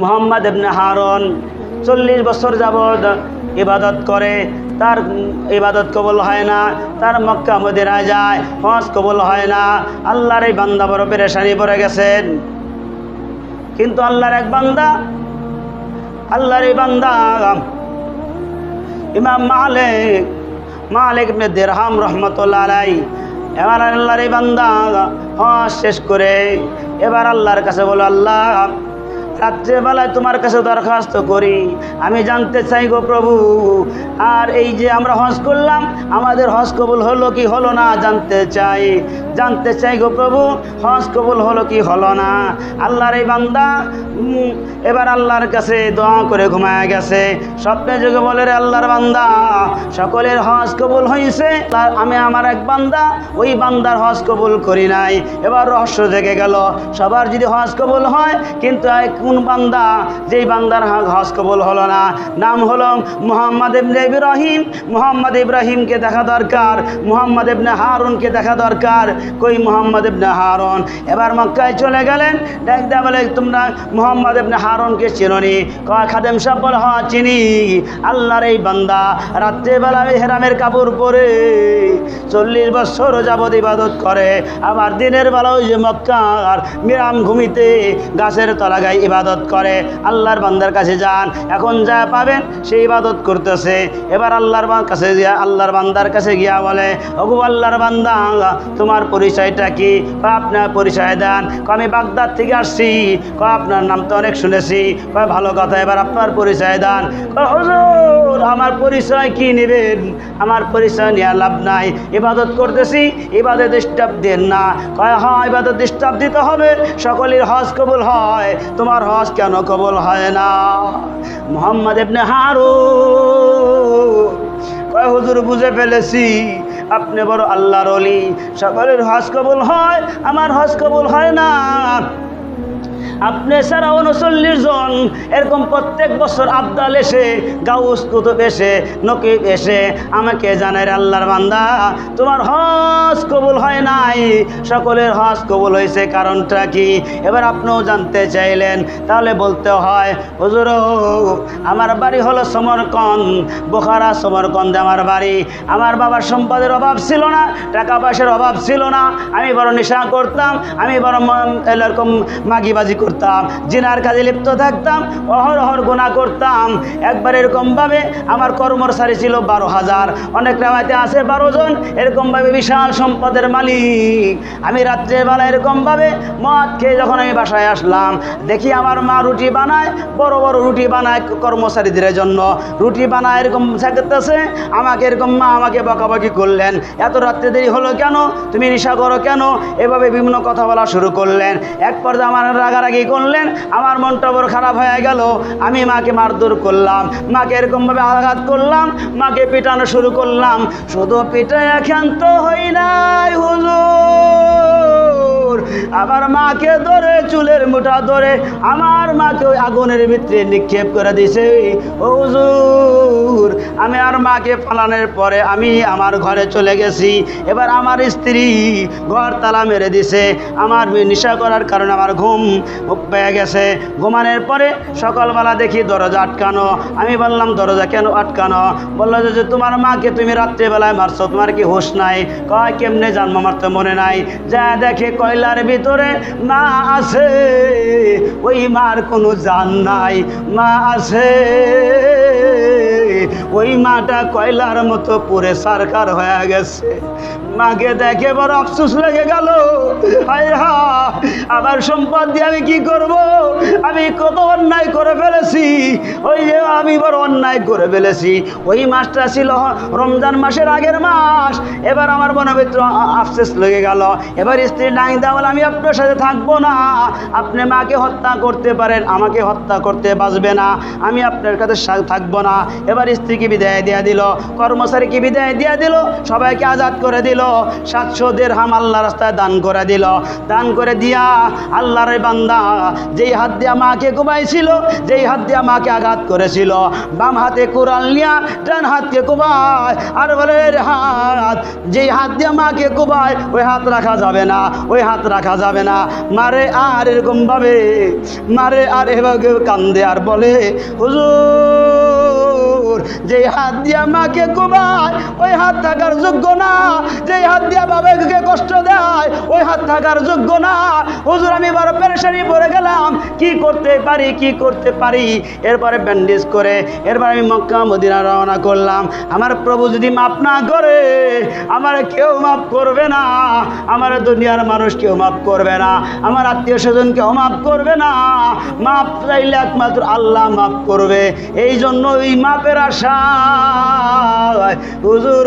মুহাম্মদ ইবনে হারুন 40 বছর যাবত ইবাদত করে, তার ইবাদত কবুল হয় না, তার মক্কা মদিনায় যায়, হজ কবুল হয় না। আল্লাহর এই বান্দা বড় পেরেশানি পড়ে গেছেন। কিন্তু আল্লাহর এক বান্দা, আল্লাহর এই বান্দা ইমাম মালিক ইবনে দিরহাম রহমতুল্লাহ আলাইহি, এবার আল্লাহর এই বান্দা হজ শেষ করে এবার আল্লাহর কাছে বলো, আল্লাহ রাত্রেবেলায় তোমার কাছে দরখাস্ত করি, আমি জানতে চাই গো প্রভু, আর এই যে আমরা হজ করলাম আমাদের হজ কবুল হলো কি হলো না জানতে চাই গো প্রভু, হজ কবুল হলো কি হলো না। আল্লাহর এই বান্দা এবার আল্লাহর কাছে দোয়া করে ঘুমায় গেছে। স্বপ্নে যুগে বলে, রে আল্লাহর বান্দা, সকলের হজ কবুল হয়েছে, আমি আমার এক বান্দা, ওই বান্দার হজ কবুল করি নাই। এবার রহস্য জেগে গেল, সবার যদি হজ কবুল হয়, কিন্তু কোন বান্দা, যেই বান্দার হজ কবুল হলো না, নাম হলো মুহাম্মদ ইবনে ইব্রাহিম। মুহাম্মদ ইব্রাহিমকে দেখা দরকার, মুহাম্মদ ইবনে হারুনকে দেখা দরকার। কই মুহাম্মদ ইবনে হারুন? এবার মক্কায় চলে গেলেন, ডাক দেয়া বলে, তোমরা মুহাম্মদ ইবনে হারুনকে চিনোনি? কয় খাদেম সাহেব বলে, হ্যাঁ চিনি। আল্লাহর এই বান্দা রাত্রেবেলা হেরামের কাপড় পরে 40 বছর যাবত ইবাদত করে, আবার দিনের বেলা ওই যে মক্কার মিরাম ভূমিতে গাছের তলা গায়ে ইবাদত করে। আল্লাহর বান্দার কাছে যান, এখন যা পাবেন সে ইবাদত করতেছে। এবার আল্লাহর কাছে গিয়া, আল্লাহর বান্দার কাছে গিয়া বলে, ওগো আল্লাহর বান্দা, তোমার পরিচয়টা কি? কয় আপনার পরিচয় দেন। কয় আমি বাগদাদ থেকে আসছি। কয় আপনার নাম তো অনেক শুনেছি। কয় ভালো কথা, এবার আপনার পরিচয় দেন। কয় হুজুর, আমার পরিচয় কি নেবেন? আমার পরিচয় নিয়ে লাভ নাই, ইবাদত করতেছি, ইবাদত ডিস্টার্ব দেন না। কয় হ্যাঁ, ইবাদত ডিস্টার্ব দিতে হবে, সকলের হজ কবুল হয়, তোমার হজ কেন কবুল হয় না? মুহাম্মদ ইবনে হারুন কয়, হুজুর বুঝে ফেলেছি, আপনি বড় আল্লাহর ওলি, সকলের হজ কবুল হয়, আমার হজ কবুল হয় না। আপনি ছাড়া 39 জন এরকম প্রত্যেক বছর আবদাল এসে, গাউস কুতুব এসে, নকিব এসে আমাকে জানায়, আল্লাহর বান্দা তোমার হজ কবুল হয় নাই, সকলের হজ কবুল হয়েছে, কারণটা কি? এবার আপনিও জানতে চাইলেন, তাহলে বলতে হয়, হুজুর আমার বাড়ি হলো সমরকন্দ, বোখারা সমরকন্দে আমার বাড়ি। আমার বাবার সম্পদের অভাব ছিল না, টাকা পয়সার অভাব ছিল না, আমি বড় নেশা করতাম, আমি বড় এরকম মাগিবাজি করতাম, জিনার কাজে লিপ্ত থাকতাম, অহরহর গুনাহ করতাম। একবার এরকমভাবে আমার কর্মচারী ছিল 12,000, অনেক রাওয়াতে আছে 12 জন, এরকমভাবে বিশাল সম্পদের মালিক। আমি রাত্রেবেলা এরকমভাবে মদ খেয়ে যখন আমি বাসায় আসলাম, দেখি আমার মা রুটি বানায়, বড় বড় রুটি বানায় কর্মচারীদের জন্য, রুটি বানায় এরকম শেখাতেছে। আমাকে এরকম মা আমাকে বকাবকি করলেন, এত রাত্রে দেরি হলো কেন, তুমি নেশা করো কেন, এভাবে বিভিন্ন কথা বলা শুরু করলেন। এক পর্যায়ে আমার রাগারাগি করলেন, আমার মনটা বড় খারাপ হয়ে গেল। আমি মাকে মারধর করলাম, মাকে এরকমভাবে আঘাত করলাম, মাকে পিটানো শুরু করলাম। শুধু পিটায় ক্ষান্ত হই নাই হুজুর, আবার মাকে ধরে চুলের মুঠা ধরে আমার মাকে ওই আগুনের ভিতরে নিক্ষেপ করে দিছে। ও হুজুর, আমি আর মাকে পালানোর পরে আমি আমার ঘরে চলে গেছি। এবার আমার স্ত্রী ঘর তালা মেরে দিছে, আমার নেশা করার কারণে আমার ঘুম পেয়ে গেছে। ঘুমানোর পরে সকালবেলা দেখি দরজা আটকানো। আমি বললাম, দরজা কেন আটকানো? বললো যে তোমার মাকে তুমি রাত্রেবেলায় মারছো, তোমার কি হুঁশ নাই? কয় কেমনে জানবো, আমার তো মনে নাই। যা দেখে কয়লার ভিতরে মা আছে, ওই মার কোনো জান নাই, মা আছে, ওই মাটা কয়লার মতো পুরে সারকার হয়ে গেছে। মাকে দেখে বড় আফসোস লেগে গেল, হায় হা, আবার সম্পদ দিয়ে আমি কি করব? আমি কত অন্যায় করে ফেলেছি, ওই যে আমি বড় অন্যায় করে ফেলেছি। ওই মাসটা ছিল রমজান মাসের আগের মাস। এবার আমার মনের ভিতরে আফসোস লেগে গেল। এবার স্ত্রী ডাক দেওয়া বলে, আমি আপনার সাথে থাকবো না, আপনি মাকে হত্যা করতে পারেন, আমাকে হত্যা করতে বাঁচবে না, আমি আপনার কাছে থাকবো না। এবার স্ত্রীকে বিদায় দিয়ে দিল, কর্মচারীকে বিদায় দিয়ে দিল, সবাইকে আজাদ করে দিল। 700 দিরহাম আল্লাহ রাস্তায় দান করে দিল। দান করে দিয়া আল্লাহর বান্দা যেই হাত দিয়া মাকে কোবাইছিল, যেই হাত দিয়া মাকে আঘাত করেছিল, বাম হাতে কোরআন নিয়া ডান হাতকে কোবায় আর বলে হাত, যেই হাত দিয়া মাকে কোবায় ওই হাত রাখা যাবে না, ওই হাত রাখা যাবে না। মারে আর এরকম ভাবে মারে আর এভাবে কান্দে আর বলে হুজুর যেই হাত দিয়া মাকে কোবায় ওই হাত থাকার যোগ্য না, যেই হাত দিয়া বাবাকে কষ্ট দেয় ওই হাত থাকার যোগ্য না। হুজুর আমি বড় পেরেশানি পড়ে গেলাম, কি করতে পারি কি করতে পারি। এরপরে ব্যান্ডেজ করে এরপর আমি মক্কা মদিনা রওনা করলাম। আমার প্রভু যদি মাফ না করে আমার কেউ মাফ করবে না, আমার দুনিয়ার মানুষ কেউ মাফ করবে না, আমার আত্মীয় স্বজন কেউ মাফ করবে না। মাফ চাইলে একমাত্র আল্লাহ মাফ করবে। এই জন্য ওই মাপের আশা হুজুর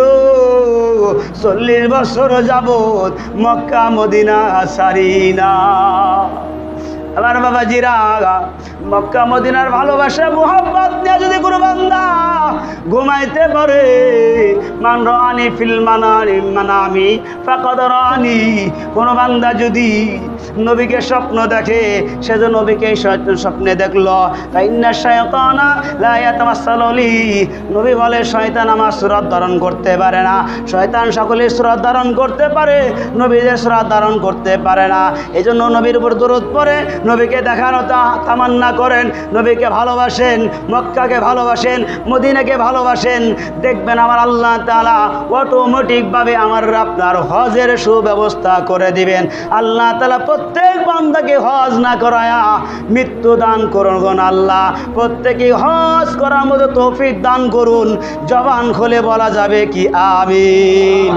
40 বছর যাবত মক্কা মদিনা ছাড়ি না। আমার বাবাজিরা মক্কা মদিনার ভালোবাসা মোহাম্মত নিয়ে যদি কোনো বান্দা ঘুমাইতে পারে, মান রানি ফিল মানামি ফাকাদ রানি, কোনো বান্দা যদি নবীকে স্বপ্ন দেখে সে যে নবীকে স্বপ্নে দেখলো। ইন্না শায়তানা লা ইয়াতামাসসালু লি, নবী বলে শয়তান আমার সূরত ধারণ করতে পারে না, শয়তান সকলের সূরত ধারণ করতে পারে, নবীদের সূরত ধারণ করতে পারে না। এজন্য নবীর উপর দরুদ পড়ে নবীকে দেখানো তামান্না করেন, নবীকে ভালোবাসেন, মক্কাকে ভালোবাসেন, মদিনাকে ভালোবাসেন, দেখবেন আমার আল্লাহ তাআলা অটোমেটিকভাবে আমার আপনার হজের সুব্যবস্থা করে দিবেন। আল্লাহ তাআলা প্রত্যেক বান্দাকে হজ না করায়া মৃত্যু দান করুন। আল্লাহ প্রত্যেকে হজ করার মতো তৌফিক দান করুন। জবান খুলে বলা যাবে কি আমিন।